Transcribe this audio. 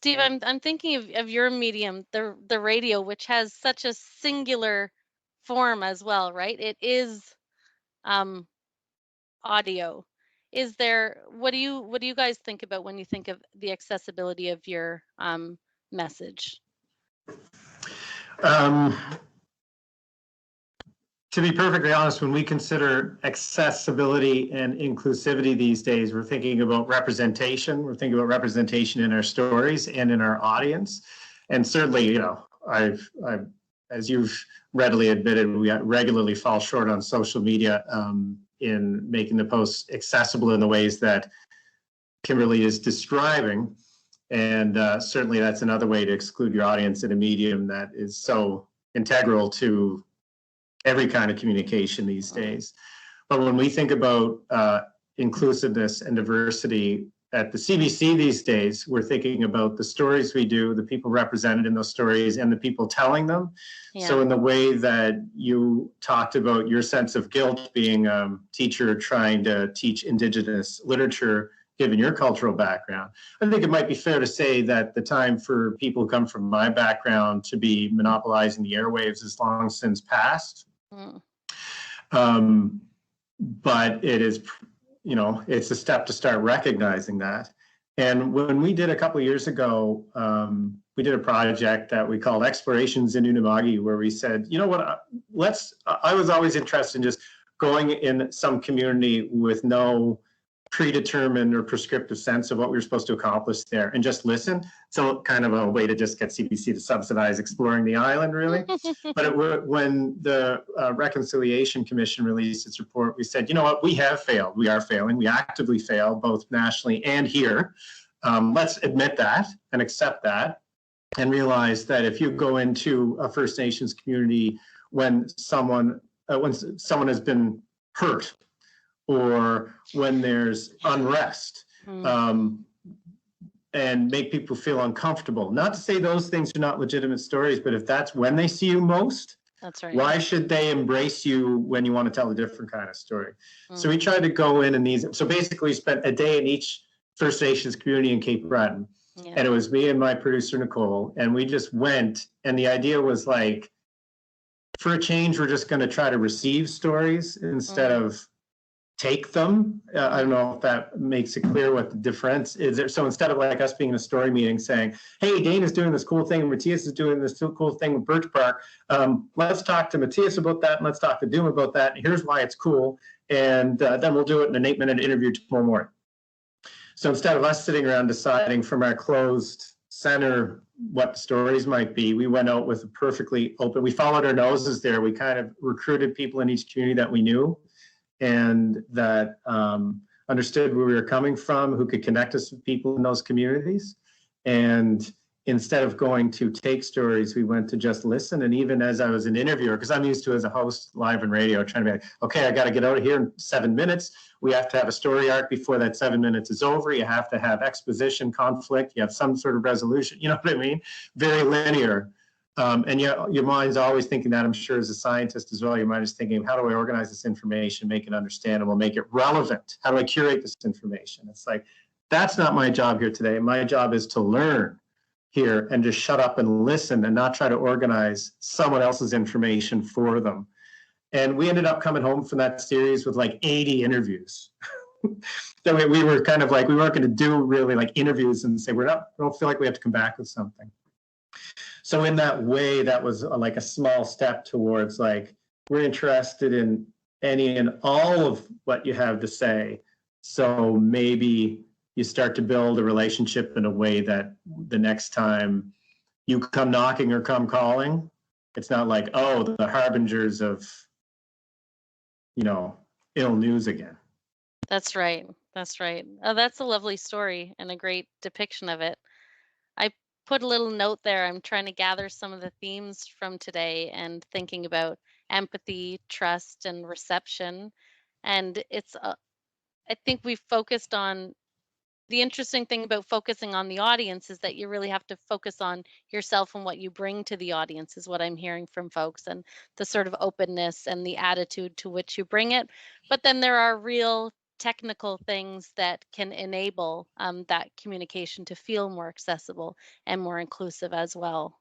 Steve, I'm thinking of your medium, the radio, which has such a singular form as well, right? It is um, audio. Is there, what do you guys think about when you think of the accessibility of your message? To be perfectly honest, when we consider accessibility and inclusivity these days, we're thinking about representation. We're thinking about representation in our stories and in our audience. And certainly, you know, I've as you've readily admitted, we regularly fall short on social media in making the posts accessible in the ways that Kimberly is describing. And certainly that's another way to exclude your audience in a medium that is so integral to every kind of communication these days. But when we think about inclusiveness and diversity at the CBC these days, we're thinking about the stories we do, the people represented in those stories, and the people telling them. Yeah. So in the way that you talked about your sense of guilt being a teacher trying to teach Indigenous literature, given your cultural background, I think it might be fair to say that the time for people who come from my background to be monopolizing the airwaves is long since passed. But it is, you know, it's a step to start recognizing that. And when we did a couple of years ago, we did a project that we called Explorations in Unama'ki, where we said, you know what, I was always interested in just going in some community with no predetermined or prescriptive sense of what we were supposed to accomplish there and just listen. So kind of a way to just get CBC to subsidize exploring the island, really. But when the Reconciliation Commission released its report, we said, you know what, we have failed. We are failing. We actively fail, both nationally and here. Let's admit that and accept that and realize that if you go into a First Nations community when someone has been hurt, or when there's unrest, and make people feel uncomfortable. Not to say those things are not legitimate stories, but if that's when they see you most, that's right. Why should they embrace you when you want to tell a different kind of story? So we tried to go in these, so basically we spent a day in each First Nations community in Cape Breton. Yeah. And it was me and my producer, Nicole, and we just went, and the idea was like, for a change, we're just gonna try to receive stories instead of take them. I don't know if that makes it clear what the difference is there. So instead of like us being in a story meeting saying, hey, Dana's doing this cool thing, and Matthias is doing this cool thing with Birch Park, let's talk to Matthias about that, and let's talk to Doom about that, and here's why it's cool, and then we'll do it in an 8-minute interview tomorrow morning. So instead of us sitting around deciding from our closed center what the stories might be, we went out with a perfectly open, we followed our noses there, we kind of recruited people in each community that we knew, and that understood where we were coming from, who could connect us with people in those communities. And instead of going to take stories, we went to just listen. And even as I was an interviewer, because I'm used to as a host live on radio, trying to be like, okay, I got to get out of here in 7 minutes. We have to have a story arc before that 7 minutes is over. You have to have exposition, conflict. You have some sort of resolution. You know what I mean? Very linear. And yet your mind's always thinking that, I'm sure as a scientist as well, your mind is thinking, how do I organize this information, make it understandable, make it relevant? How do I curate this information? It's like, that's not my job here today. My job is to learn here and just shut up and listen and not try to organize someone else's information for them. And we ended up coming home from that series with like 80 interviews. That we were kind of like, we weren't going to do really like interviews and say, we don't feel like we have to come back with something. So in that way, that was like a small step towards like, we're interested in any and all of what you have to say. So maybe you start to build a relationship in a way that the next time you come knocking or come calling, it's not like, oh, the harbingers of, you know, ill news again. That's right. That's right. Oh, that's a lovely story and a great depiction of it. I put a little note there. I'm trying to gather some of the themes from today and thinking about empathy, trust, and reception. And I think we've focused on, the interesting thing about focusing on the audience is that you really have to focus on yourself and what you bring to the audience, is what I'm hearing from folks, and the sort of openness and the attitude to which you bring it. But then there are real technical things that can enable that communication to feel more accessible and more inclusive as well.